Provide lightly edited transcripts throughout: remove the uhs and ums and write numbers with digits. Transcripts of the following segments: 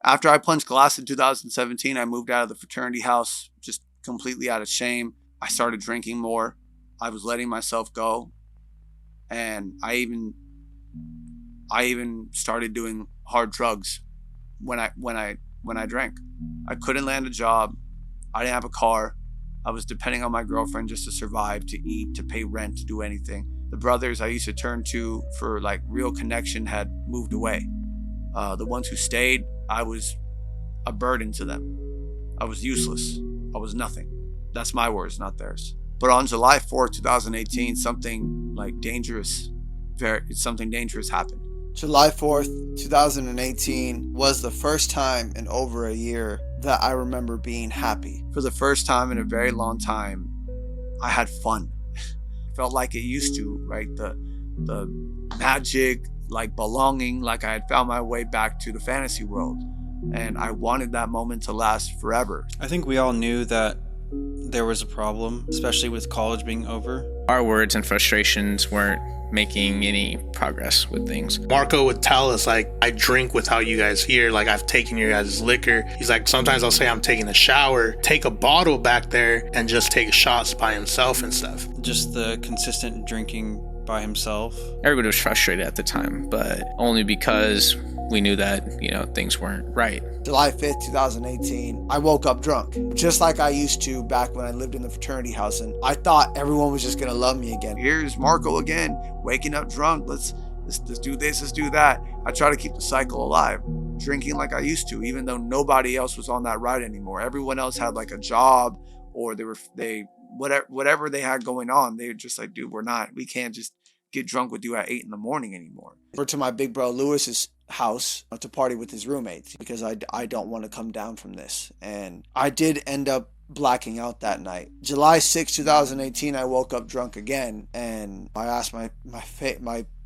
After I punched glass in 2017, I moved out of the fraternity house just completely out of shame. I started drinking more. I was letting myself go. And I even started doing hard drugs when I drank. I couldn't land a job. I didn't have a car. I was depending on my girlfriend just to survive, to eat, to pay rent, to do anything. The brothers I used to turn to for like real connection had moved away. The ones who stayed, I was a burden to them. I was useless. I was nothing. That's my words, not theirs. But on July 4th, 2018, something dangerous happened. July 4th, 2018 was the first time in over a year that I remember being happy. For the first time in a very long time, I had fun. It felt like it used to, right? The magic, like belonging, like I had found my way back to the fantasy world. And I wanted that moment to last forever. I think we all knew that there was a problem, especially with college being over. Our words and frustrations weren't making any progress with things. Marco would tell us, like, I drink with how you guys here, like I've taken your guys' liquor. He's like, sometimes I'll say I'm taking a shower, take a bottle back there and just take shots by himself and stuff. Just the consistent drinking by himself. Everybody was frustrated at the time, but only because we knew that, things weren't right. July 5th, 2018, I woke up drunk, just like I used to back when I lived in the fraternity house, and I thought everyone was just gonna love me again. Here's Marco again, waking up drunk. Let's do this, let's do that. I try to keep the cycle alive, drinking like I used to, even though nobody else was on that ride anymore. Everyone else had like a job, or whatever they had going on. They were just like, dude, we can't just get drunk with you at 8 a.m. anymore. Over to my big bro Lewis's house to party with his roommates because I don't want to come down from this. And I did end up blacking out that night. July 6, 2018, I woke up drunk again, and I asked my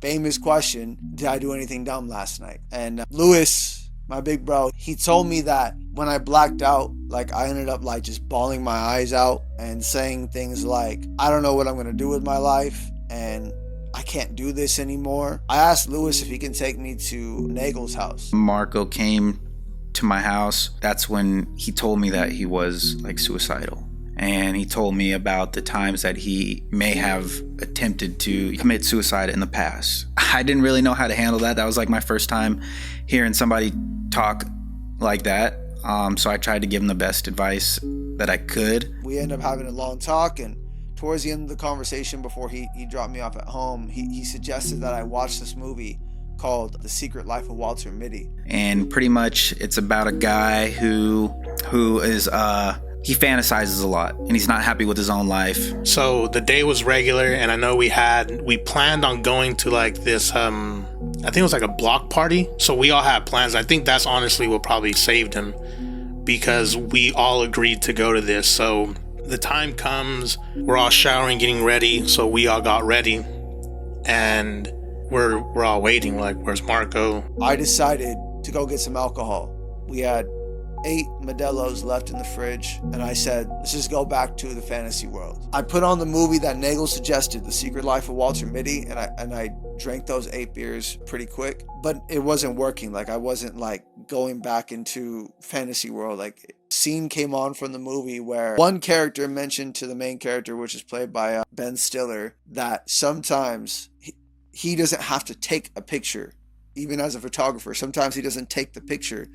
famous question, did I do anything dumb last night? And Lewis, my big bro, he told me that when I blacked out, I ended up just bawling my eyes out and saying things like, I don't know what I'm going to do with my life, and I can't do this anymore. I asked Lewis if he can take me to Nagel's house. Marco came to my house. That's when he told me that he was suicidal. And he told me about the times that he may have attempted to commit suicide in the past. I didn't really know how to handle that. That was my first time hearing somebody talk like that. So I tried to give him the best advice that I could. We ended up having a long talk, and towards the end of the conversation, before he dropped me off at home, he suggested that I watch this movie called The Secret Life of Walter Mitty. And pretty much it's about a guy who is he fantasizes a lot, and he's not happy with his own life. So the day was regular, and I know we planned on going to this I think it was a block party. So we all had plans. I think that's honestly what probably saved him, because we all agreed to go to this. So the time comes, we're all showering, getting ready. So we all got ready, and we're all waiting. We're like, where's Marco? I decided to go get some alcohol. We had 8 Modelo's left in the fridge, and I said, let's just go back to the fantasy world. I put on the movie that Nagel suggested, The Secret Life of Walter Mitty, and I drank those 8 beers pretty quick, but it wasn't working. I wasn't going back into fantasy world. Scene came on from the movie where one character mentioned to the main character, which is played by Ben Stiller, that sometimes he doesn't have to take a picture, even as a photographer. Sometimes he doesn't take the picture.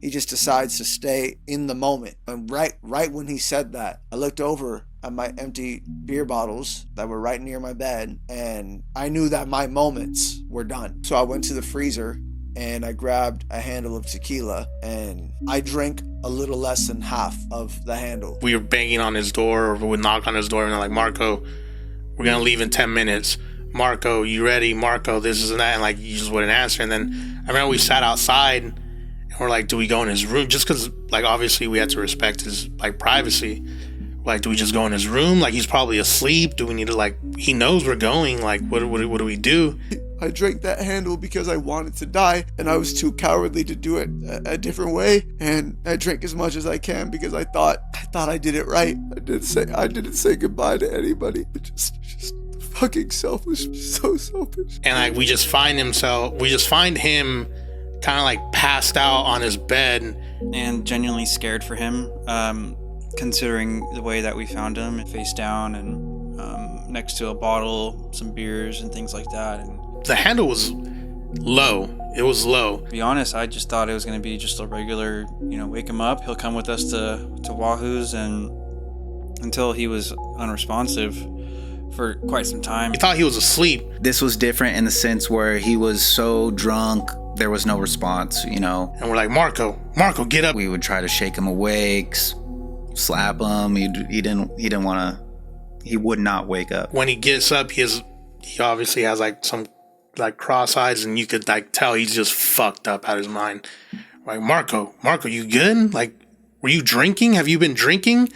He just decides to stay in the moment. And right when he said that, I looked over at my empty beer bottles that were right near my bed, and I knew that my moments were done. So I went to the freezer and I grabbed a handle of tequila, and I drank a little less than half of the handle. We were banging on his door, or we would knock on his door, and they're like, Marco, we're going to leave in 10 minutes. Marco, you ready? Marco, this is and that. And you just wouldn't answer. And then I remember we sat outside, and we're like, do we go in his room? Just because, obviously we had to respect his, privacy. Do we just go in his room? He's probably asleep. Do we need to, he knows we're going. What do we do? I drank that handle because I wanted to die, and I was too cowardly to do it a different way. And I drank as much as I can because I thought I did it right. I didn't say goodbye to anybody. Just fucking selfish, so selfish. And we just find him kind of like passed out on his bed. And genuinely scared for him, considering the way that we found him, face down and next to a bottle, some beers and things like that. And the handle was low. It was low. to be honest, I just thought it was going to be just a regular, wake him up. He'll come with us to Wahoo's, and until he was unresponsive for quite some time. We thought he was asleep. This was different in the sense where he was so drunk, there was no response, And we're like, Marco, get up. We would try to shake him awake, slap him. He didn't want to, he would not wake up. When he gets up, he obviously has like some like cross eyes, and you could like tell he's just fucked up out of his mind. Like, Marco, you good? Like, were you drinking? Have you been drinking?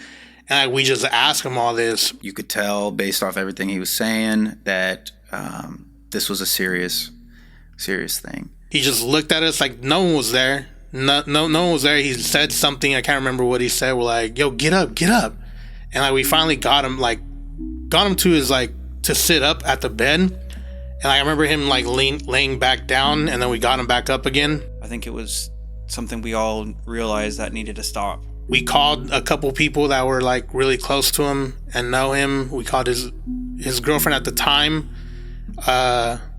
And like, we just asked him all this. You could tell based off everything he was saying that this was a serious thing. He just looked at us like no one was there. No one was there. He said something. I can't remember what he said. We're like, yo, get up. And like, we finally got him to his like, to sit up at the bed. And I remember him like laying back down, and then we got him back up again. I think it was something we all realized that needed to stop. We called a couple people that were like really close to him and know him. We called his girlfriend at the time.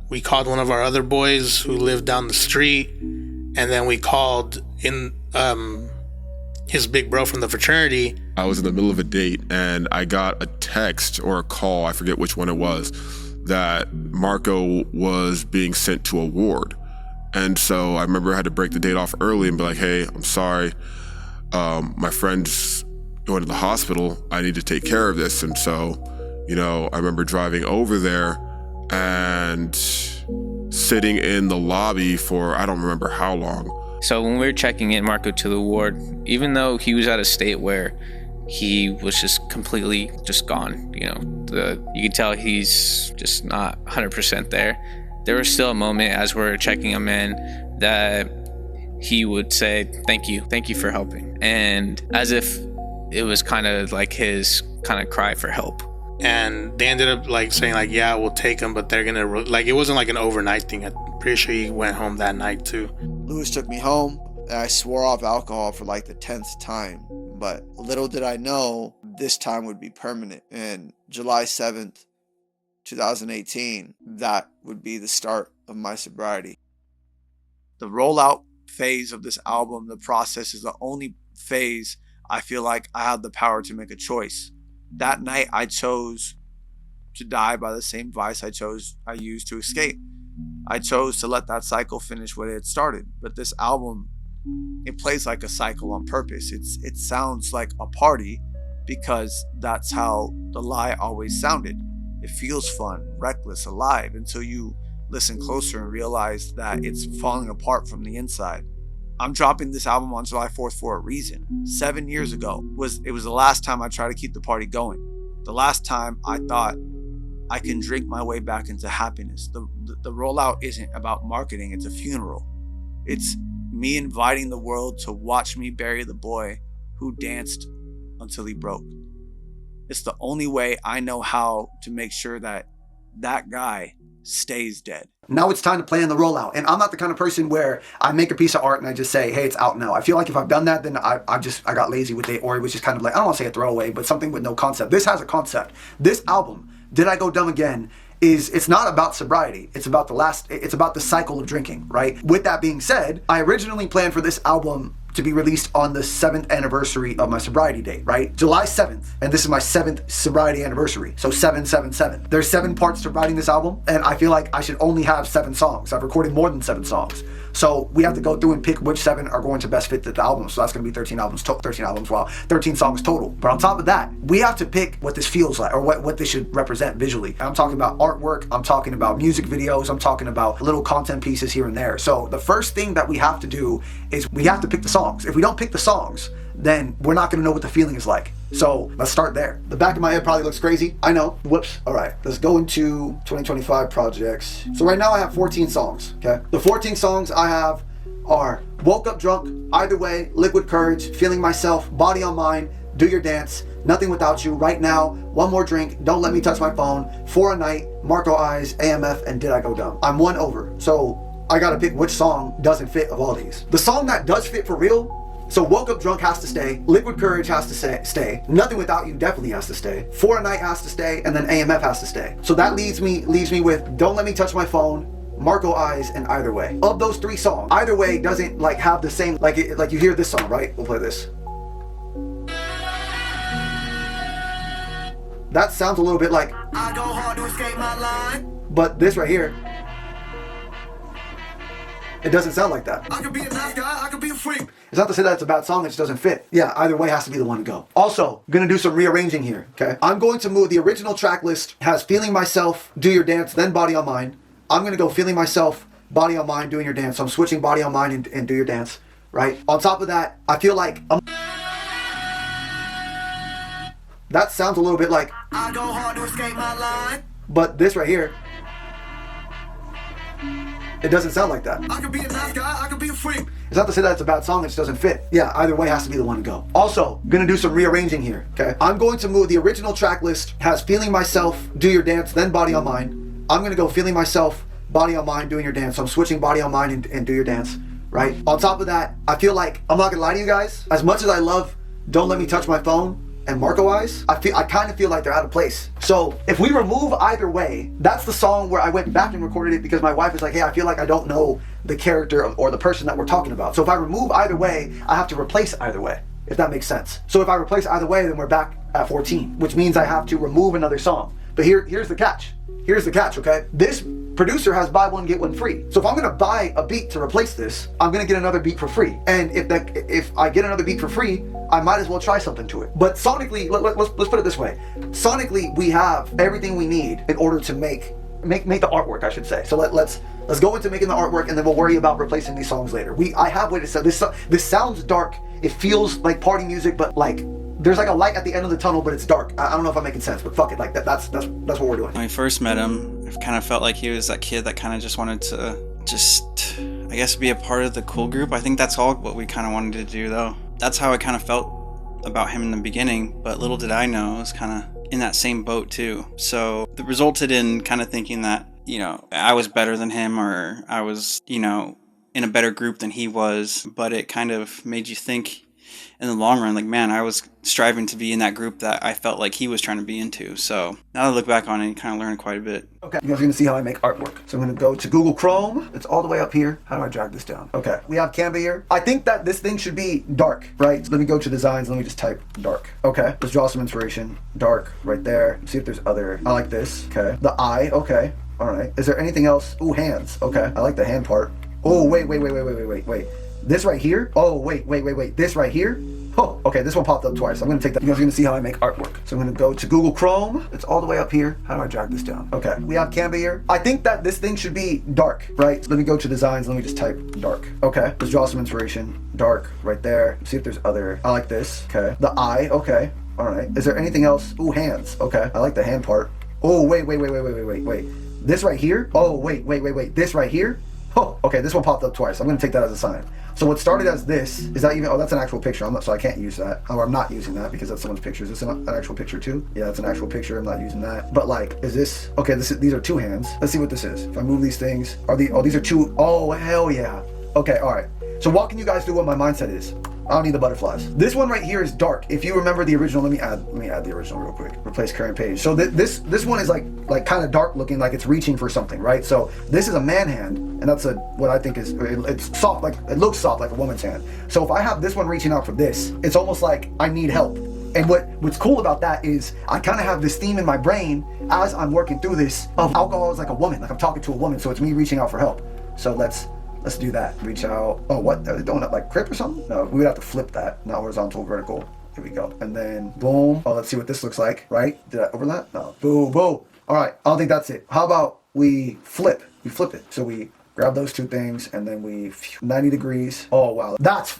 We called one of our other boys who lived down the street, and then we called in his big bro from the fraternity. I was in the middle of a date, and I got a text or a call, I forget which one it was, that Marco was being sent to a ward. And so I remember I had to break the date off early and be like, hey, I'm sorry. My friend's going to the hospital. I need to take care of this. And so, I remember driving over there and sitting in the lobby for, I don't remember how long. So when we were checking in Marco to the ward, even though he was at a state where he was just completely just gone, you could tell he's just not 100% there. There was still a moment as we're checking him in that he would say, thank you for helping. And as if it was kind of like his kind of cry for help. And they ended up like saying like, yeah, we'll take him, but they're gonna like, it wasn't like an overnight thing. I'm pretty sure he went home that night too. Lewis took me home, and I swore off alcohol for like the 10th time. But little did I know this time would be permanent. And July 7th, 2018, that would be the start of my sobriety. The rollout phase of this album, the process, is the only phase I feel like I had the power to make a choice. That night, I chose to die by the same vice I used to escape. I chose to let that cycle finish what it had started. But this album, it plays like a cycle on purpose. It sounds like a party because that's how The Lie always sounded. It feels fun, reckless, alive, until you listen closer and realize that it's falling apart from the inside. I'm dropping this album on July 4th for a reason. 7 years ago, it was the last time I tried to keep the party going. The last time I thought I can drink my way back into happiness. The rollout isn't about marketing, it's a funeral. It's me inviting the world to watch me bury the boy who danced until he broke. It's the only way I know how to make sure that guy stays dead. Now it's time to plan the rollout. And I'm not the kind of person where I make a piece of art and I just say, hey, it's out now. I feel like if I've done that, then I got lazy with it, or it was just kind of like, I don't want to say a throwaway, but something with no concept. This has a concept. This album, Did I Go Dumb Again, it's not about sobriety. It's about the cycle of drinking, right? With that being said, I originally planned for this album to be released on the 7th anniversary of my sobriety date, right? July 7th, and this is my 7th sobriety anniversary, so 777. There's 7 parts to writing this album, and I feel like I should only have 7 songs. I've recorded more than 7 songs. So we have to go through and pick which 7 are going to best fit the album. So that's going to be 13 songs total. But on top of that, we have to pick what this feels like, or what this should represent visually. I'm talking about artwork, I'm talking about music videos, I'm talking about little content pieces here and there. So the first thing that we have to do is we have to pick the songs. If we don't pick the songs, then we're not going to know what the feeling is like. So let's start there. The back of my head probably looks crazy. I know. Whoops. All right. Let's go into 2025 projects. So right now I have 14 songs. Okay. The 14 songs I have are Woke Up Drunk, Either Way, Liquid Courage, Feeling Myself, Body on Mine, Do Your Dance, Nothing Without You, Right Now, One More Drink, Don't Let Me Touch My Phone, For a Night, Marco Eyes, AMF, and Did I Go Dumb. I'm 1 over. So I gotta pick which song doesn't fit of all these. The song that does fit for real, so Woke Up Drunk has to stay, Liquid Courage has to stay, Nothing Without You definitely has to stay, For a Night has to stay, and then AMF has to stay. So that leaves me with Don't Let Me Touch My Phone, Marco Eyes, and Either Way. Of those three songs, Either Way doesn't like have the same, like you hear this song, right? We'll play this. That sounds a little bit like I go hard to escape my line. But this right here, it doesn't sound like that. I could be a nice guy, I could be a freak. It's not to say that it's a bad song, it just doesn't fit. Yeah, Either Way has to be the one to go. Also, I'm gonna do some rearranging here, okay? I'm going to move, the original track list has Feeling Myself, Do Your Dance, then Body on Mine. I'm gonna go Feeling Myself, Body on Mine, Doing Your Dance. So I'm switching Body on Mine and Do Your Dance, right? On top of that, I feel like that sounds a little bit like I go hard to escape my line. But this right here, it doesn't sound like that. I could be a nice guy, I could be a freak. It's not to say that it's a bad song, it just doesn't fit. Yeah, Either Way has to be the one to go. Also, I'm gonna do some rearranging here, okay? I'm going to move, the original track list has Feeling Myself, Do Your Dance, then Body on Mine. I'm gonna go Feeling Myself, Body on Mine, Doing Your Dance. So I'm switching Body on Mine and Do Your Dance, right? On top of that, I feel like, I'm not gonna lie to you guys, as much as I love Don't Let Me Touch My Phone and Marco Eyes, I kind of feel like they're out of place. So if we remove Either Way, that's the song where I went back and recorded it because my wife was like, hey, I feel like I don't know the character or the person that we're talking about. So if I remove Either Way, I have to replace Either Way, if that makes sense. So if I replace Either Way, then we're back at 14, which means I have to remove another song. But here's the catch. Here's the catch, okay? This producer has buy one, get one free. So if I'm gonna buy a beat to replace this, I'm gonna get another beat for free. And if I get another beat for free, I might as well try something to it. But sonically, let's put it this way. Sonically, we have everything we need in order to make the artwork, I should say. So let's go into making the artwork, and then we'll worry about replacing these songs later. I have waited. So this sounds dark. It feels like party music, but like there's like a light at the end of the tunnel, but it's dark. I don't know if I'm making sense, but fuck it. Like that's what we're doing. When I first met him, I kind of felt like he was that kid that kind of just wanted to I guess, be a part of the cool group. I think that's all what we kind of wanted to do, though. That's how I kind of felt about him in the beginning, but little did I know I was kind of in that same boat too. So it resulted in kind of thinking that, I was better than him, or I was, in a better group than he was, but it kind of made you think in the long run, like, man, I was striving to be in that group that I felt like he was trying to be into. So now that I look back on it, you kind of learn quite a bit. Okay, you guys are gonna see how I make artwork. So I'm gonna go to Google Chrome. It's all the way up here. How do I drag this down? Okay, we have Canva here. I think that this thing should be dark, right? So let me go to designs. Let me just type dark. Okay, let's draw some inspiration. Dark, right there. See if there's other. I like this. Okay, the eye. Okay, all right. Is there anything else? Ooh, hands. Okay, I like the hand part. Oh, wait. This right here? Oh, wait. This right here? Oh, okay, this one popped up twice. I'm gonna take that. You guys are gonna see how I make artwork. So I'm gonna go to Google Chrome. It's all the way up here. How do I drag this down? Okay, we have Canva here. I think that this thing should be dark, right? So let me go to designs. Let me just type dark. Okay, let's draw some inspiration. Dark, right there. See if there's other. I like this. Okay, the eye. Okay, all right. Is there anything else? Ooh, hands. Okay, I like the hand part. Oh, wait. This right here? Oh, wait. This right here? Oh, okay, this one popped up twice. I'm gonna take that as a sign. So what started as this, is that even, oh, that's an actual picture. So I can't use that. Or I'm not using that because that's someone's picture. Is this an actual picture too? Yeah, that's an actual picture. I'm not using that. But like, is this, okay, these are two hands. Let's see what this is. If I move these things, these are two, oh, hell yeah. Okay, all right. So walking you guys through what my mindset is. I don't need the butterflies. This one right here is dark. If you remember the original, let me add the original real quick. Replace current page. So this one is like kind of dark looking, like it's reaching for something, right? So this is a man hand, and that's what I think is, it's soft, like it looks soft like a woman's hand. So if I have this one reaching out for this, it's almost like I need help. And what's cool about that is I kind of have this theme in my brain as I'm working through this of alcohol is like a woman, like I'm talking to a woman, so it's me reaching out for help. So let's do that. Reach out. Oh, what? Are they doing it like crip or something? No, we would have to flip that. Not horizontal, vertical. Here we go. And then boom. Oh, let's see what this looks like, right? Did I overlap? No. Boom, boom. All right, I don't think that's it. How about we flip? We flip it. So we grab those two things and then we 90 degrees. Oh, wow.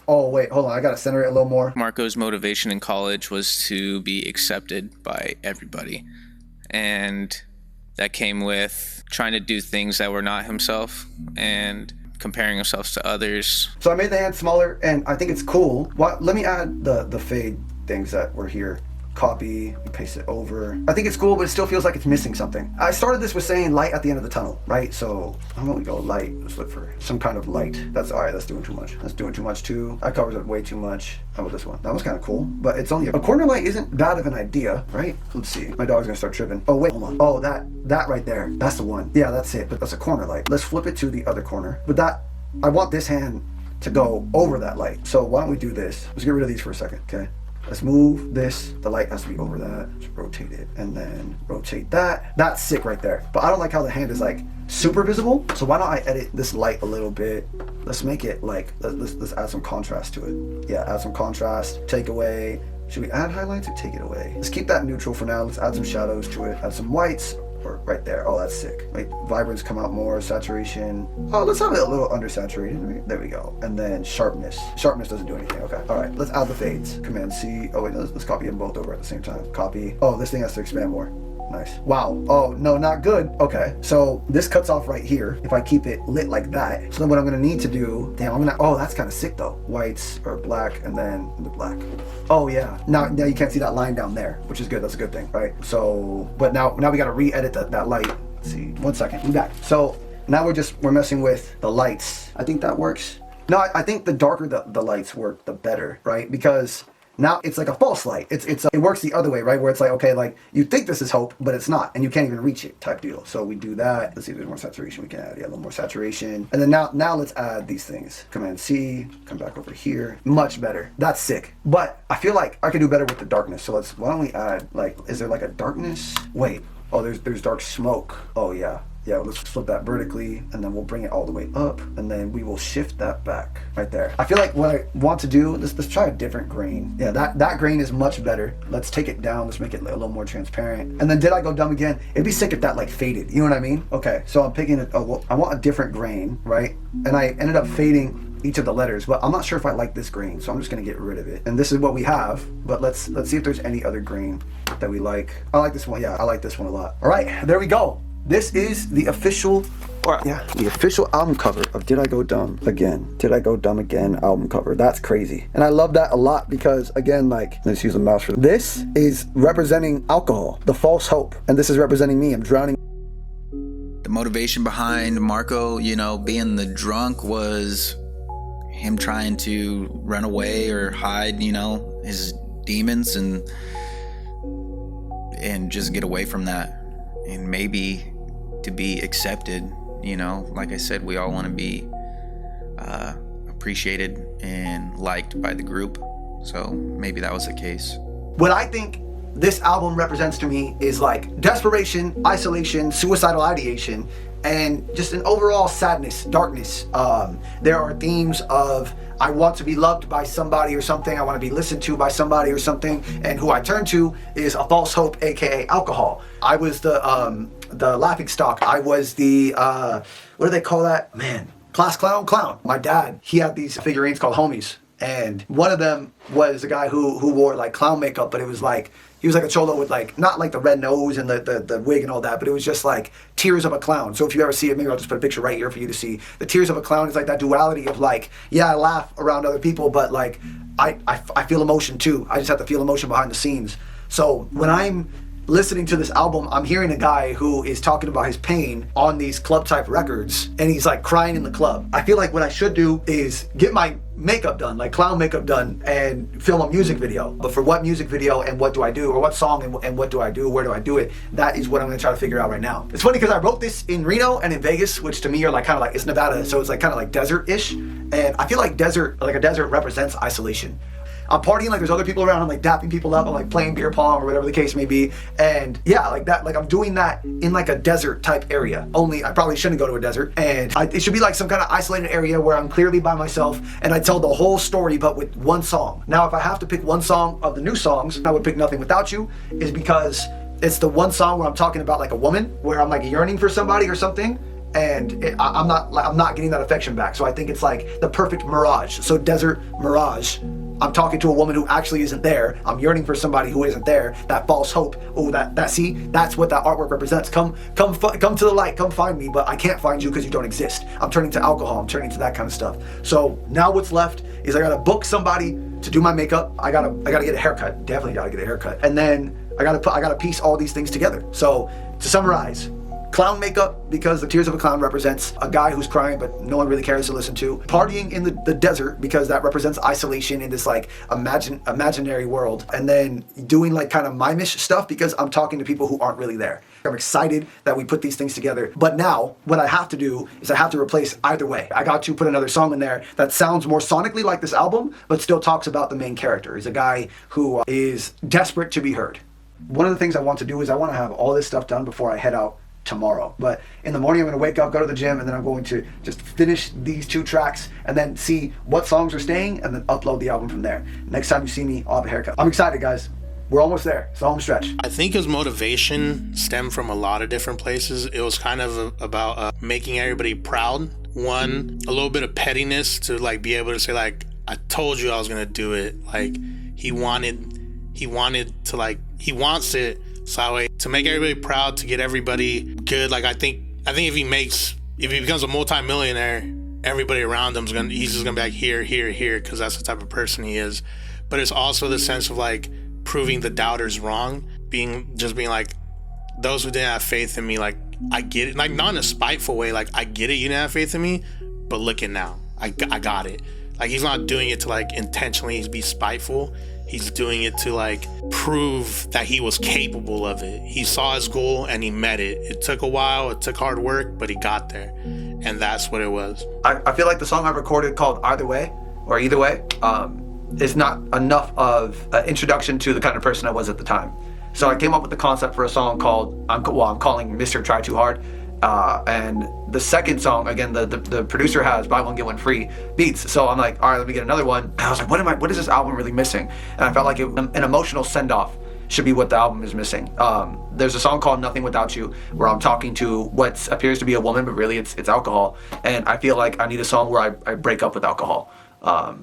Oh, wait, hold on. I got to center it a little more. Marco's motivation in college was to be accepted by everybody. And that came with trying to do things that were not himself and comparing ourselves to others. So I made the hand smaller, and I think it's cool. Let me add the fade things that were here. copy, paste it over. I think it's cool, but it still feels like it's missing something. I started this with saying light at the end of the tunnel, right? So I'm gonna go light. Let's look for some kind of light. That's all right, that's doing too much. That's doing too much too. That covers it way too much. How about this one? That was kind of cool, but it's only a corner light isn't bad of an idea, right? Let's see. My dog's gonna start tripping. Oh wait, hold on. Oh, that right there. That's the one. Yeah, that's it, but that's a corner light. Let's flip it to the other corner. But that, I want this hand to go over that light. So why don't we do this? Let's get rid of these for a second, okay? Let's move this. The light has to be over that. Let's rotate it and then rotate that. That's sick right there. But I don't like how the hand is like super visible. So why don't I edit this light a little bit? Let's make it like, let's add some contrast to it. Yeah, add some contrast. Take away. Should we add highlights or take it away? Let's keep that neutral for now. Let's add some shadows to it. Add some whites. Or right there. Oh, that's sick. Right, vibrance come out more. Saturation. Oh, let's have it a little undersaturated. There we go. And then sharpness. Sharpness doesn't do anything. Okay. All right. Let's add the fades. Command C. Oh wait, let's copy them both over at the same time. Copy. Oh, this thing has to expand more. Nice. Wow. Oh no, not good. Okay. So this cuts off right here. If I keep it lit like that. So then what I'm gonna need to do. Damn. Oh, that's kind of sick though. Whites or black and then the black. Oh yeah. Now you can't see that line down there, which is good. That's a good thing, right? So, but now we gotta re-edit that light. Let's see. 1 second. Be back. So now we're messing with the lights. I think that works. No, I think the darker the lights work, the better, right? Because now it's like a false light. It works the other way, right? Where it's like, okay, like you think this is hope, but it's not, and you can't even reach it type deal. So we do that. Let's see if there's more saturation we can add. Yeah, a little more saturation. And then now let's add these things. Command C, come back over here. Much better. That's sick. But I feel like I could do better with the darkness. So why don't we add like, is there like a darkness? Wait, oh, there's dark smoke. Oh yeah. Yeah, let's flip that vertically and then we'll bring it all the way up and then we will shift that back right there. I feel like what I want to do, let's try a different grain. Yeah, that grain is much better. Let's take it down. Let's make it a little more transparent. And then did I go dumb again? It'd be sick if that like faded. You know what I mean? Okay, so I'm picking I want a different grain, right? And I ended up fading each of the letters, but I'm not sure if I like this grain, so I'm just gonna get rid of it. And this is what we have, but let's see if there's any other grain that we like. I like this one. Yeah, I like this one a lot. All right, there we go. This is the official album cover of Did I Go Dumb Again? Did I Go Dumb Again album cover. That's crazy. And I love that a lot because, again, like, let's use a mouse for this. Is representing alcohol, the false hope. And this is representing me. I'm drowning. The motivation behind Marco, being the drunk was him trying to run away or hide, his demons and just get away from that. And maybe to be accepted, like I said, we all want to be appreciated and liked by the group. So maybe that was the case. What I think this album represents to me is like desperation, isolation, suicidal ideation, and just an overall sadness, darkness. There are themes of I want to be loved by somebody or something. I want to be listened to by somebody or something. And who I turn to is a false hope, aka alcohol. I was the laughing stock. I was the what do they call that? Man, class clown. My dad, he had these figurines called homies. And one of them was a guy who wore like clown makeup, but it was like, he was like a cholo with like, not like the red nose and the wig and all that, but it was just like tears of a clown. So if you ever see it, maybe I'll just put a picture right here for you to see. The tears of a clown is like that duality of like, yeah, I laugh around other people, but like, I feel emotion too. I just have to feel emotion behind the scenes. So when I'm listening to this album, I'm hearing a guy who is talking about his pain on these club type records, and he's like crying in the club. I feel like what I should do is get my makeup done, like clown makeup done, and film a music video. But for what music video and what do I do, or what song and what do I do, where do I do it? That is what I'm gonna try to figure out right now. It's funny because I wrote this in Reno and in Vegas, which to me are like kind of like, it's Nevada, so it's like kind of like desert-ish. And I feel like a desert represents isolation. I'm partying like there's other people around, I'm like dapping people up, I'm like playing beer pong or whatever the case may be. And yeah, like that, like I'm doing that in like a desert type area. Only I probably shouldn't go to a desert. And it should be like some kind of isolated area where I'm clearly by myself and I tell the whole story but with one song. Now if I have to pick one song of the new songs, I would pick Nothing Without You, is because it's the one song where I'm talking about like a woman, where I'm like yearning for somebody or something. And I'm not getting that affection back. So I think it's like the perfect mirage. So desert mirage. I'm talking to a woman who actually isn't there. I'm yearning for somebody who isn't there. That false hope. Oh, see, that's what that artwork represents. Come to the light. Come find me. But I can't find you because you don't exist. I'm turning to alcohol. I'm turning to that kind of stuff. So now what's left is I gotta book somebody to do my makeup, I gotta get a haircut. Definitely gotta get a haircut. And then I gotta piece all these things together. So to summarize, clown makeup, because the tears of a clown represents a guy who's crying but no one really cares to listen to. Partying in the desert, because that represents isolation in this like imaginary world. And then doing like kind of mime-ish stuff because I'm talking to people who aren't really there. I'm excited that we put these things together. But now what I have to do is I have to replace either way. I got to put another song in there that sounds more sonically like this album, but still talks about the main character. He's a guy who is desperate to be heard. One of the things I want to do is I want to have all this stuff done before I head out tomorrow. But in the morning I'm going to wake up, go to the gym, and then I'm going to just finish these 2 tracks and then see what songs are staying and then upload the album from there. Next time you see me, I'll have a haircut. I'm excited, guys. We're almost there. It's the home stretch. I think his motivation stemmed from a lot of different places. It was kind of about making everybody proud. One, a little bit of pettiness to like be able to say like, I told you I was going to do it. Like he wanted to like, he wants it. So to make everybody proud, to get everybody good. Like I think if he becomes a multi-millionaire, everybody around him he's just gonna be like here, because that's the type of person he is. But it's also the sense of like proving the doubters wrong, being like, those who didn't have faith in me, like I get it, like not in a spiteful way, like I get it, you didn't have faith in me, but look at now, I got it. Like he's not doing it to like intentionally be spiteful. He's doing it to like prove that he was capable of it. He saw his goal and he met it. It took a while, it took hard work, but he got there. And that's what it was. I feel like the song I recorded called Either Way is not enough of an introduction to the kind of person I was at the time. So I came up with the concept for a song called I'm calling Mr. Try Too Hard. And the second song, again, the producer has buy one get one free beats. So I'm like, all right, let me get another one. And I was like, what is this album really missing? And I felt like an emotional send-off should be what the album is missing. There's a song called Nothing Without You where I'm talking to what appears to be a woman, but really it's alcohol. And I feel like I need a song where I break up with alcohol.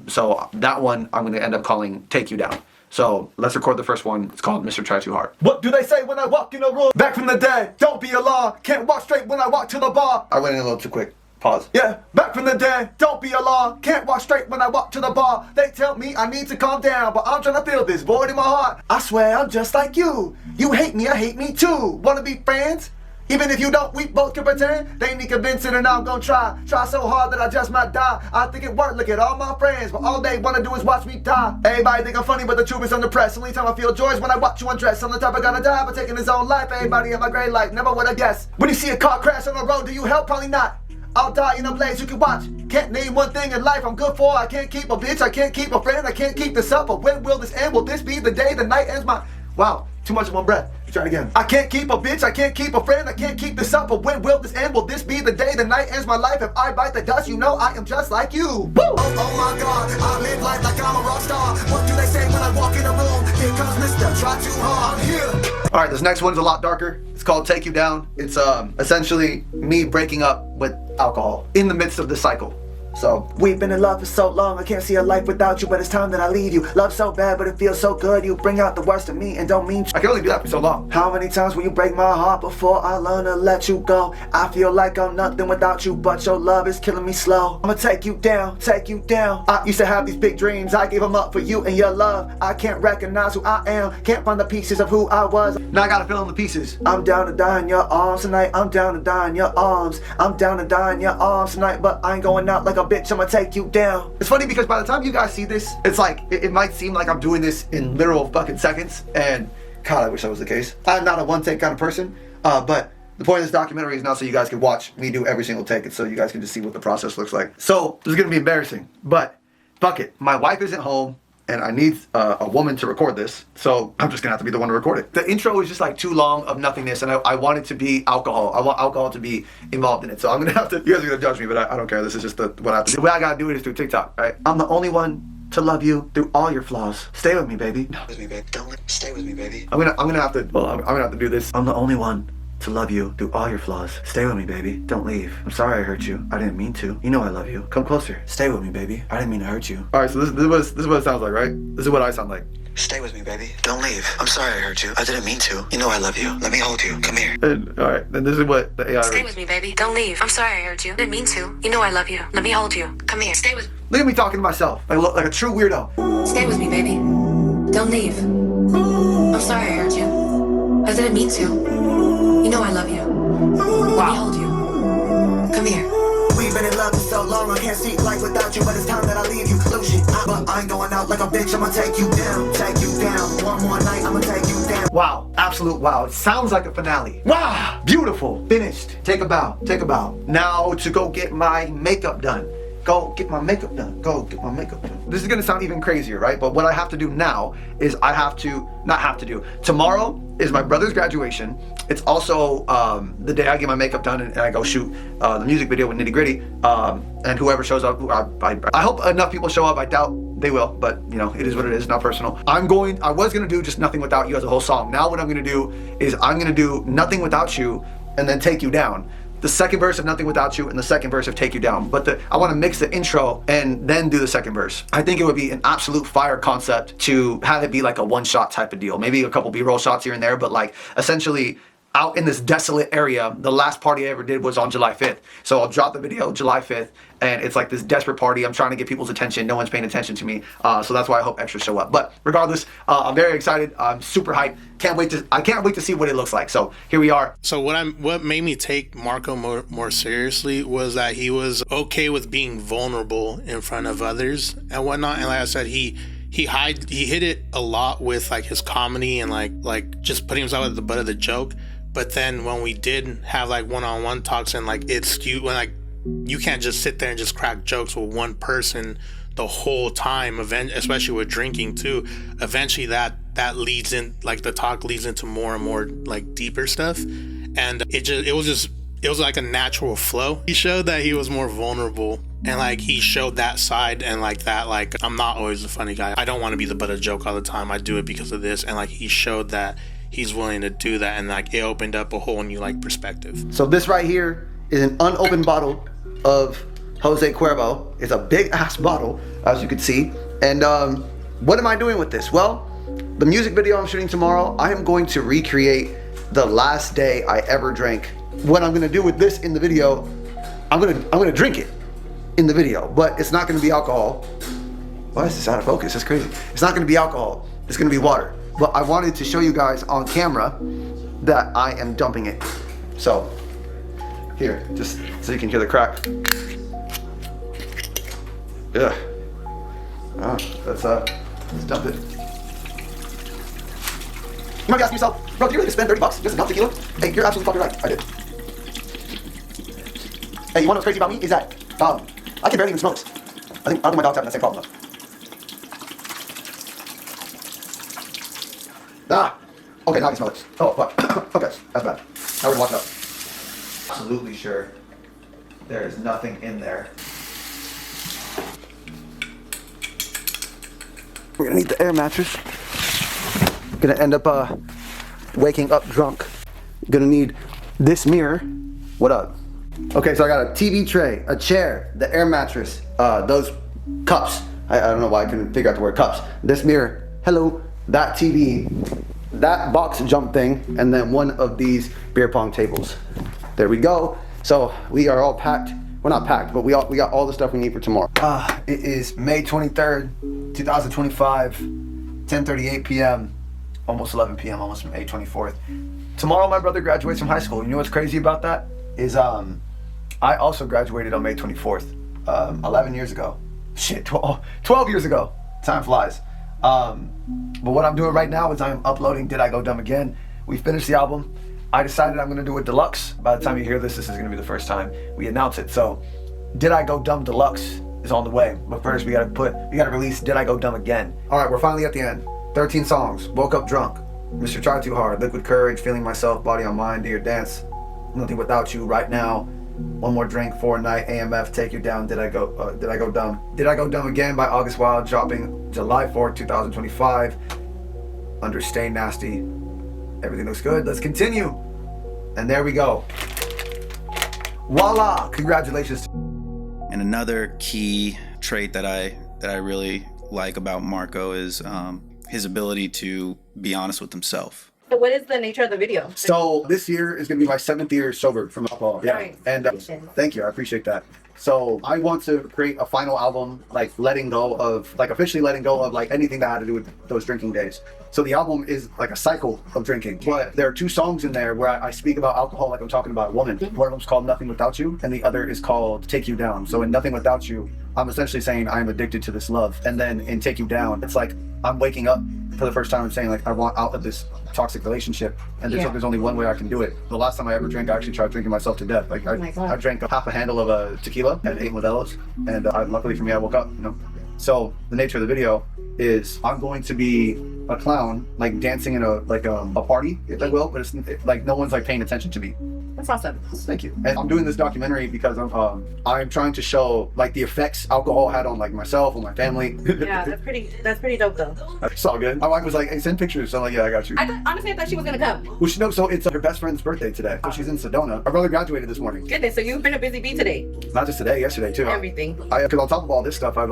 So that one I'm gonna end up calling Take You Down. So let's record the first one. It's called Mr. Try Too Hard. What do they say when I walk in a room? Back from the dead, don't be alarmed. Can't walk straight when I walk to the bar. I went in a little too quick. Pause. Yeah, back from the dead, don't be alarmed. Can't walk straight when I walk to the bar. They tell me I need to calm down, but I'm trying to feel this void in my heart. I swear I'm just like you. You hate me, I hate me too. Wanna be friends? Even if you don't, we both can pretend. They need convincing and I'm gonna try so hard that I just might die. I think it worked, look at all my friends, but all they wanna do is watch me die. Everybody think I'm funny, but the truth is under press. Only time I feel joy is when I watch you undress. I'm the type I gotta die by taking his own life. Everybody in my grade life, never would have guessed. When you see a car crash on the road, do you help? Probably not. I'll die in a blaze, you can watch. Can't name one thing in life I'm good for. I can't keep a bitch, I can't keep a friend, I can't keep this up. But when will this end? Will this be the day the night ends my... Wow, too much in one breath. Try it again. I can't keep a bitch, I can't keep a friend, I can't keep this up. But when will this end? Will this be the day the night ends my life? If I bite the dust, you know I am just like you. Woo! Oh my God, I live life like I'm a rock star. What do they say when I walk in a room? Here comes Mr. Try Too Hard. I'm here. All right, this next one's a lot darker. It's called Take You Down. It's essentially me breaking up with alcohol in the midst of this cycle. So, we've been in love for so long, I can't see a life without you, but it's time that I leave you. Love so bad, but it feels so good. You bring out the worst of me and don't mean I can only do that for so long. How many times will you break my heart before I learn to let you go? I feel like I'm nothing without you, but your love is killing me slow. I'ma take you down, take you down. I used to have these big dreams, I gave them up for you and your love. I can't recognize who I am, can't find the pieces of who I was. Now I gotta fill in the pieces. I'm down to die in your arms tonight, I'm down to die in your arms. I'm down to die in your arms tonight, but I ain't going out like a bitch, I'ma take you down. It's funny because by the time you guys see this, it's like, it might seem like I'm doing this in literal fucking seconds, and God, I wish that was the case. I'm not a one-take kind of person, but the point of this documentary is not so you guys can watch me do every single take, it's so you guys can just see what the process looks like. So, this is gonna be embarrassing, but fuck it. My wife isn't home, and I need a woman to record this, so I'm just gonna have to be the one to record it. The intro is just like too long of nothingness, and I want it to be alcohol. I want alcohol to be involved in it, so I'm gonna have to, you guys are gonna judge me, but I don't care. This is just what I have to do. The way I gotta do it is through TikTok, right? I'm the only one to love you through all your flaws. Stay with me, baby. No, with me, baby. Don't stay with me, baby. I'm gonna have to do this. I'm the only one to love you through all your flaws. Stay with me, baby. Don't leave. I'm sorry I hurt you. I didn't mean to. You know I love you. Come closer. Stay with me, baby. I didn't mean to hurt you. All right, so this is what it sounds like, right? This is what I sound like. Stay with me, baby. Don't leave. I'm sorry I hurt you. I didn't mean to. You know I love you. Let me hold you. Come here. And, all right, and this is what the AI Stay with me, baby. Don't leave. I'm sorry I hurt you. Didn't mean to. You know I love you. Let me hold you. Come here. Stay with. Look at me talking to myself like a true weirdo. Stay with me, baby. Don't leave. I'm sorry I hurt you. I didn't mean to. You know I love you. Let me hold you. Come here. We've been in love for so long, I can't see life without you, but it's time that I leave you. Lucian, but I ain't going out like a bitch, I'ma take you down. Take you down. One more night, I'ma take you down. Wow, absolute wow. It sounds like a finale. Wow, beautiful. Finished. Take a bow. Take a bow. Now to go get my makeup done. Go get my makeup done. Go get my makeup done. This is gonna sound even crazier, right? But what I have to do now is tomorrow is my brother's graduation. It's also the day I get my makeup done and I go shoot the music video with NittyGritty. And whoever shows up, I hope enough people show up. I doubt they will, but you know, it is what it is, not personal. I was gonna do Just Nothing Without You as a whole song. Now what I'm gonna do is I'm gonna do Nothing Without You and then Take You Down. The second verse of Nothing Without You and the second verse of Take You Down. But I want to mix the intro and then do the second verse. I think it would be an absolute fire concept to have it be like a one-shot type of deal. Maybe a couple B-roll shots here and there, but like essentially out in this desolate area. The last party I ever did was on July 5th. So I'll drop the video July 5th and it's like this desperate party. I'm trying to get people's attention. No one's paying attention to me. So that's why I hope extras show up. But regardless, I'm very excited. I'm super hyped. I can't wait to see what it looks like. So here we are. So what made me take Marco more seriously was that he was okay with being vulnerable in front of others and whatnot. And like I said, he hit it a lot with like his comedy and like just putting himself at the butt of the joke. But then when we did have like one-on-one talks and like it's skewed, when like you can't just sit there and just crack jokes with one person the whole time, especially with drinking too. Eventually that leads in, like the talk leads into more and more like deeper stuff, and it was like a natural flow. He showed that he was more vulnerable and like he showed that side and like that, like I'm not always a funny guy. I don't want to be the butt of a joke all the time. I do it because of this, and like he showed that he's willing to do that, and like it opened up a whole new like perspective. So this right here is an unopened bottle of Jose Cuervo. It's a big ass bottle, as you can see. And what am I doing with this? Well, the music video I'm shooting tomorrow, I am going to recreate the last day I ever drank. What I'm gonna do with this in the video, I'm gonna drink it in the video, but it's not gonna be alcohol. Why is this out of focus? That's crazy. It's not gonna be alcohol, it's gonna be water. But I wanted to show you guys on camera that I am dumping it. So, here, just so you can hear the crack. Yeah. Let's dump it. You might be asking yourself, bro, did you really spend $30 just to dump tequila? Hey, you're absolutely fucking right, I did. Hey, you wanna know what's crazy about me? Is that, I can barely even smell this. I think my dog's having that same problem though. Okay, now I can smell it. Oh, fuck. Okay, that's bad. Now we're gonna wash it up. Absolutely sure there is nothing in there. We're gonna need the air mattress. Gonna end up waking up drunk. Gonna need this mirror. What up? Okay, so I got a TV tray, a chair, the air mattress, those cups. I don't know why I couldn't figure out the word cups. This mirror, hello, that TV, that box jump thing, and then one of these beer pong tables. There we go. So we are all packed. We're not packed, but we got all the stuff we need for tomorrow. It is May 23rd, 2025, 10:38 p.m., almost 11 p.m., almost May 24th. Tomorrow my brother graduates from high school. You know what's crazy about that? Is I also graduated on May 24th, 11 years ago. Shit, 12 years ago. Time flies. But what I'm doing right now is I'm uploading Did I Go Dumb Again? We finished the album. I decided I'm gonna do a deluxe. By the time you hear this is gonna be the first time we announce it. So Did I Go Dumb Deluxe is on the way. But first we gotta release Did I Go Dumb Again? All right, we're finally at the end. 13 songs. Woke Up Drunk, Mr. Try Too Hard, Liquid Courage, Feeling Myself, Body on Mind, Do Your Dance, Nothing Without You, Right Now, One More Drink, For a Night, AMF, Take You Down, Did I Go Dumb? Did I Go Dumb Again by August Wilde, dropping July 4th, 2025. Under Stay Nasty. Everything looks good. Let's continue. And there we go. Voila! Congratulations. And another key trait that I really like about Marco is his ability to be honest with himself. So what is the nature of the video? So this year is going to be my 7th year sober from alcohol. Yeah. Nice. And thank you. I appreciate that. So I want to create a final album, like officially letting go of like anything that had to do with those drinking days. So the album is like a cycle of drinking. But there are 2 songs in there where I speak about alcohol like I'm talking about a woman. One of them's called Nothing Without You, and the other is called Take You Down. So in Nothing Without You, I'm essentially saying I'm addicted to this love. And then in Take You Down, it's like I'm waking up for the first time and saying like I want out of this toxic relationship, and there's only one way I can do it. The last time I ever drank, I actually tried drinking myself to death. Like I drank half a handle of tequila and 8 Modelo's, and luckily for me, I woke up. So the nature of the video is I'm going to be a clown, like dancing in a party, if I will, but it's like no one's like paying attention to me. That's awesome. Thank you. And I'm doing this documentary because I'm trying to show like the effects alcohol had on like myself and my family. Yeah, that's pretty dope though. It's all good. My wife was like, "Hey, send pictures." So I'm like, "Yeah, I got you." Honestly, I thought she was gonna come. Well, she knows. So it's her best friend's birthday today. So she's in Sedona. Our brother graduated this morning. Goodness, so you've been a busy bee today. Not just today, yesterday too. Everything. Because on top of all this stuff, I have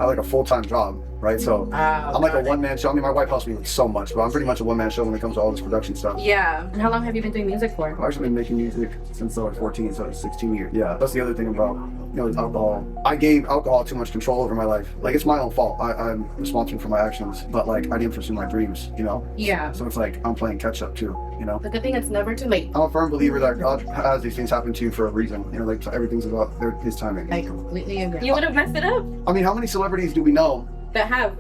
like a full-time job, right? So I'm like a one-man show. I mean, my wife helps me with so much, but I'm pretty much a one-man show when it comes to all this production stuff. Yeah. And how long have you been doing music for? I've actually been making music since I was 14, so it's 16 years. Yeah, that's the other thing about, with alcohol. I gave alcohol too much control over my life. Like, it's my own fault. I'm responsible for my actions, but like, I didn't pursue my dreams, Yeah. So it's like, I'm playing catch-up too, The good thing it's never too late. I'm a firm believer that God has these things happen to you for a reason. Like, so everything's about His timing. I completely agree. You would have messed it up. I mean, how many celebrities do we know that have?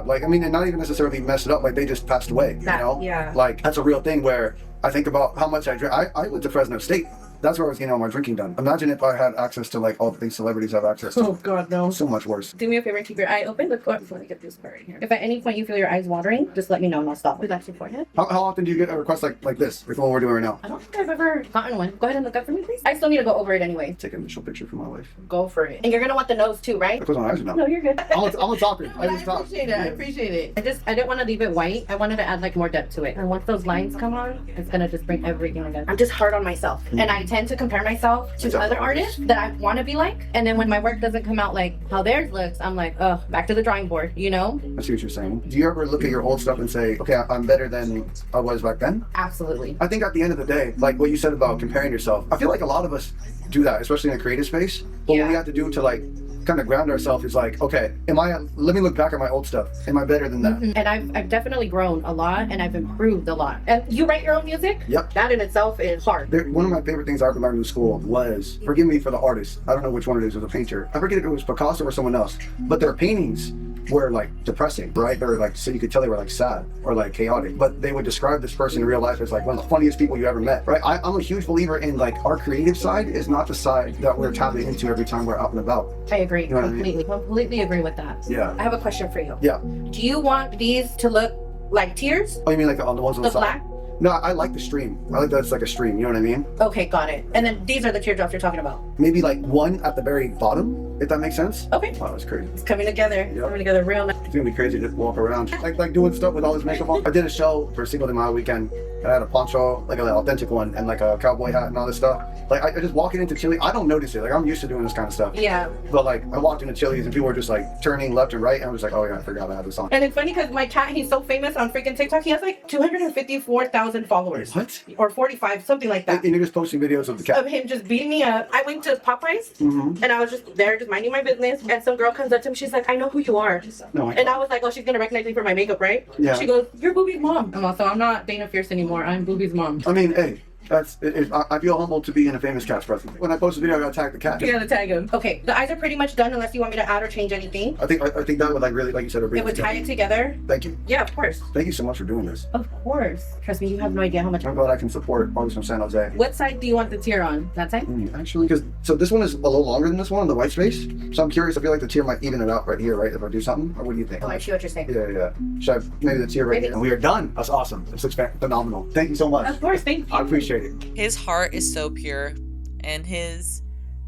Like, I mean, and not even necessarily messed it up, like they just passed away, Yeah. Like, that's a real thing where I think about how much I drink. I went to Fresno State. That's where I was getting all my drinking done. Imagine if I had access to like all the things celebrities have access to. Oh God, no. So much worse. Do me a favor and keep your eye open. Look, before I get this part right here. If at any point you feel your eyes watering, just let me know and I'll stop. Relax your forehead. How often do you get a request like this, like the one we're doing right now? I don't think I've ever gotten one. Go ahead and look up for me, please. I still need to go over it anyway. Take an initial picture for my wife. Go for it. And you're gonna want the nose too, right? I close my eyes now. No, you're good. I'm a talker. I just talk. I appreciate it. I didn't want to leave it white. I wanted to add like more depth to it. And once those lines come on, it's gonna just bring everything together. I'm just hard on myself, and I tend to compare myself to other artists that I want to be like. And then when my work doesn't come out like how theirs looks, I'm like, oh, back to the drawing board, I see what you're saying. Do you ever look at your old stuff and say, okay, I'm better than I was back then? Absolutely. I think at the end of the day, like what you said about comparing yourself, I feel like a lot of us do that, especially in the creative space. But what we have to do to like kind of ground ourselves is like, okay, let me look back at my old stuff. Am I better than that? Mm-hmm. And I've definitely grown a lot, and I've improved a lot. And you write your own music? Yep. That in itself is hard. One of my favorite things I ever learned in school was, forgive me for the artist, I don't know which one it is, it was a painter. I forget if it was Picasso or someone else, but their paintings were like depressing, right? Or like, so you could tell they were like sad or like chaotic, but they would describe this person in real life as like one of the funniest people you ever met, right? I'm a huge believer in like our creative side is not the side that we're tapping into every time we're out and about. I agree, completely agree with that. Yeah. I have a question for you. Yeah. Do you want these to look like tears? Oh, you mean like the ones on the side? Black? No, I like the stream. I like that it's like a stream, you know what I mean? Okay, got it. And then these are the teardrops you're talking about? Maybe like one at the very bottom, if that makes sense. Okay. Wow, that's crazy. It's coming together. Yep. Coming together real nice. It's gonna be crazy to walk around. Like doing stuff with all this makeup on. I did a show for Cinco de Mayo weekend, and I had a poncho, like an authentic one, and like a cowboy hat and all this stuff. Like I just walking into Chile, I don't notice it. Like I'm used to doing this kind of stuff. Yeah. But like I walked into Chili's and people were just like turning left and right, and I was like, oh yeah, I forgot I had this on. And it's funny because my cat, he's so famous on freaking TikTok. He has like 254,000 followers. What? Or 45, something like that. And you're just posting videos of the cat. Of him just beating me up. I went to Popeyes, and I was just there, just minding my business. And some girl comes up to me. She's like, I know who you are. No, and I was like, oh, she's gonna recognize me for my makeup, right? Yeah. She goes, you're Booby's mom. I'm also, I'm not Dane Fierce anymore. I'm Booby's mom. I mean, hey. I feel humbled to be in a famous cat's presence. When I post a video, I gotta tag the cat. You gotta tag him. Okay, the eyes are pretty much done unless you want me to add or change anything. I think that would like really, like you said, it would tie it together. Thank you. Yeah, of course. Thank you so much for doing this. Of course. Trust me, you have no idea how much. I'm glad I can support artists from San Jose. What side do you want the tear on? That side? Actually, so this one is a little longer than this one, the white space. So I'm curious. I feel like the tear might even it out right here, right? If I do something, or what do you think? Oh, I see what you're saying. Yeah. Should I maybe the tear right here? And we are done. That's awesome. This looks phenomenal. Thank you so much. Of course, thank you. I appreciate it. His heart is so pure and his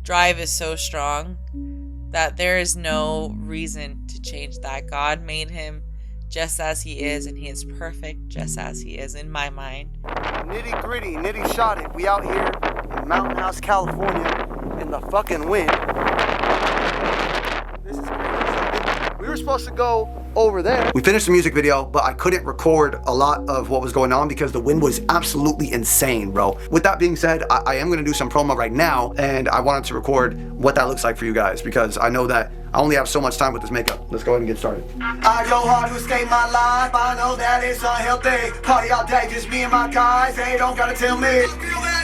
drive is so strong that there is no reason to change that. God made him just as he is, and he is perfect just as he is in my mind. NittyGritty, NittyShotIt. We out here in Mountain House, California, in the fucking wind. This is crazy. We were supposed to go over there. We finished the music video, but I couldn't record a lot of what was going on because the wind was absolutely insane, bro. With that being said, I am gonna do some promo right now, and I wanted to record what that looks like for you guys because I know that I only have so much time with this makeup. Let's go ahead and get started. I go hard to escape my life. I know that it's unhealthy. Party all day, just me and my guys. They don't gotta tell me.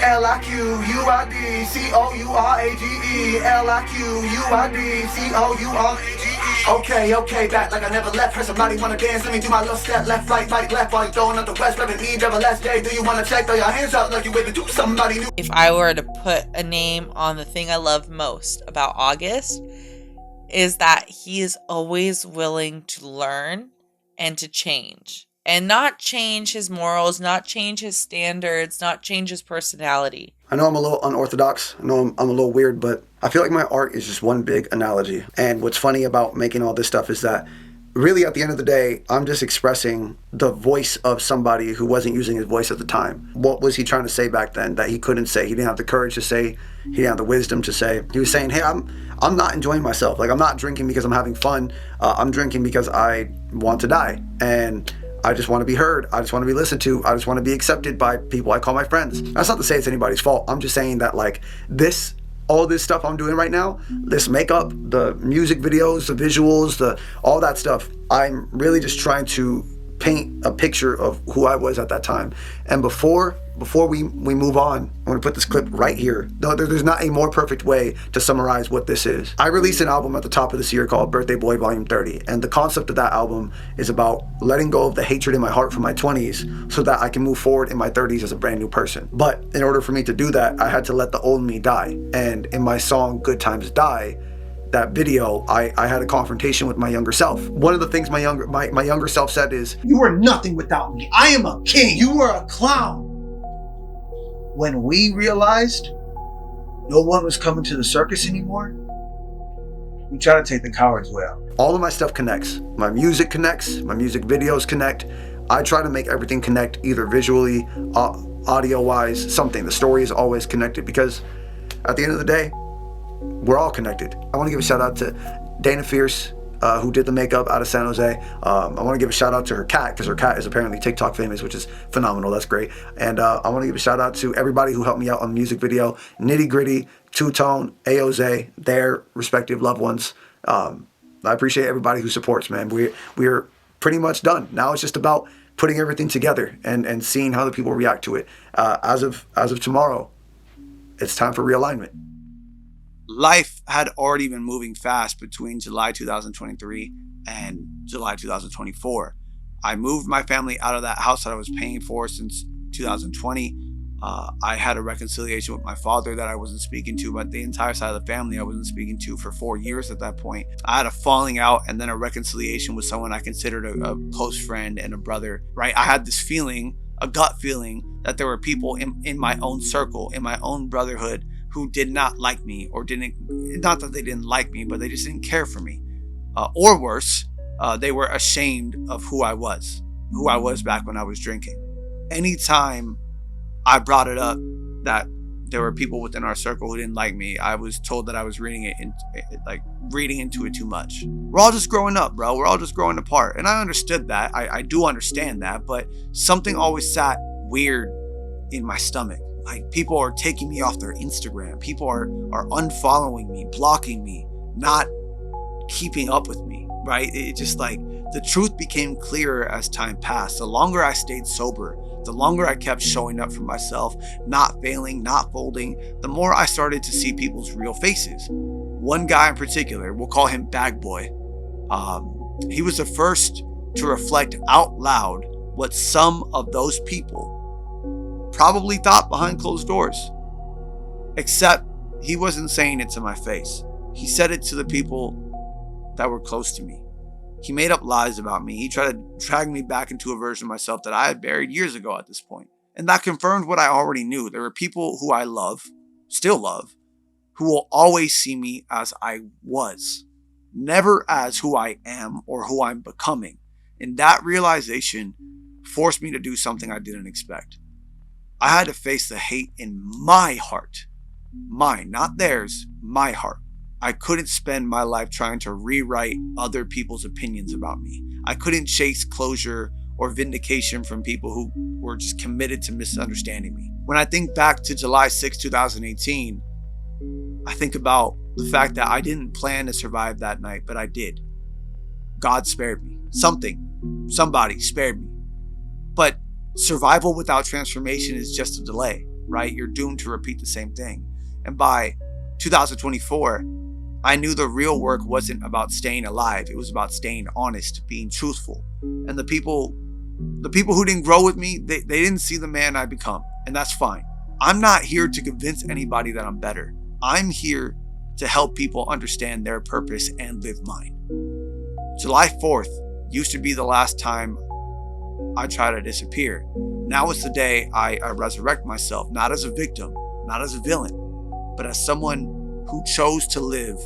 LIQUIDCOURAGE. LIQUIDCOURAGE. Okay, back like I never left. Heard somebody wanna dance, let me do my little step. Left, right, left, while you throwing up the west. Reverend me, devil last day. Do you wanna check? Throw your hands up like you waving to somebody new. If I were to put a name on the thing I love most about August, is that he is always willing to learn and to change. And not change his morals, not change his standards, not change his personality. I know I'm a little unorthodox. I know I'm a little weird, but I feel like my art is just one big analogy. And what's funny about making all this stuff is that really at the end of the day, I'm just expressing the voice of somebody who wasn't using his voice at the time. What was he trying to say back then that he couldn't say? He didn't have the courage to say. He didn't have the wisdom to say. He was saying, hey, I'm not enjoying myself. Like, I'm not drinking because I'm having fun. I'm drinking because I want to die. And I just want to be heard. I just want to be listened to. I just want to be accepted by people I call my friends. That's not to say it's anybody's fault. I'm just saying that, like, all this stuff I'm doing right now, this makeup, the music videos, the visuals, all that stuff, I'm really just trying to paint a picture of who I was at that time. And before we move on, I'm gonna put this clip right here. There's not a more perfect way to summarize what this is. I released an album at the top of this year called Birthday Boy Volume 30. And the concept of that album is about letting go of the hatred in my heart from my 20s so that I can move forward in my 30s as a brand new person. But in order for me to do that, I had to let the old me die. And in my song, Good Times Die, that video, I had a confrontation with my younger self. One of the things my younger self said is, You are nothing without me. I am a king. You are a clown. When we realized no one was coming to the circus anymore, we try to take the coward's way out. All of my stuff connects. My music connects. My music videos connect. I try to make everything connect, either visually, audio-wise, something. The story is always connected because at the end of the day, we're all connected. I want to give a shout out to Dane Fierce, who did the makeup out of San Jose. I want to give a shout out to her cat because her cat is apparently TikTok famous, which is phenomenal. That's great. And I want to give a shout out to everybody who helped me out on the music video. NittyGritty, Two Tone, Aoze, their respective loved ones. I appreciate everybody who supports, man. We're pretty much done. Now it's just about putting everything together and seeing how the people react to it. As of tomorrow, it's time for realignment. Life had already been moving fast between July 2023 and July 2024. I moved my family out of that house that I was paying for since 2020. I had a reconciliation with my father that I wasn't speaking to, but the entire side of the family I wasn't speaking to for 4 years at that point. I had a falling out and then a reconciliation with someone I considered a close friend and a brother, right? I had this feeling, a gut feeling, that there were people in my own circle, in my own brotherhood, who did not like me, or not that they didn't like me, but they just didn't care for me. Or worse, they were ashamed of who I was back when I was drinking. Anytime I brought it up that there were people within our circle who didn't like me, I was told that I was reading into it too much. We're all just growing up, bro. We're all just growing apart. And I understood that. I do understand that, but something always sat weird in my stomach. Like, people are taking me off their Instagram. People are unfollowing me, blocking me, not keeping up with me, right? It just, like, the truth became clearer as time passed. The longer I stayed sober, the longer I kept showing up for myself, not failing, not folding, the more I started to see people's real faces. One guy in particular, we'll call him Bag Boy. He was the first to reflect out loud what some of those people probably thought behind closed doors. Except he wasn't saying it to my face. He said it to the people that were close to me. He made up lies about me. He tried to drag me back into a version of myself that I had buried years ago at this point. And that confirmed what I already knew. There were people who I love, still love, who will always see me as I was, never as who I am or who I'm becoming. And that realization forced me to do something I didn't expect. I had to face the hate in my heart. Mine, not theirs, my heart. I couldn't spend my life trying to rewrite other people's opinions about me. I couldn't chase closure or vindication from people who were just committed to misunderstanding me. When I think back to July 6, 2018, I think about the fact that I didn't plan to survive that night, but I did. God spared me. Somebody spared me. But survival without transformation is just a delay, right? You're doomed to repeat the same thing. And by 2024, I knew the real work wasn't about staying alive. It was about staying honest, being truthful. And the people who didn't grow with me, they didn't see the man I become. And that's fine. I'm not here to convince anybody that I'm better. I'm here to help people understand their purpose and live mine. July 4th used to be the last time I try to disappear. Now is the day I resurrect myself, not as a victim, not as a villain, but as someone who chose to live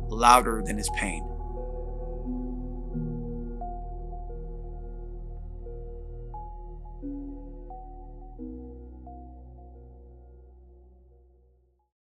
louder than his pain.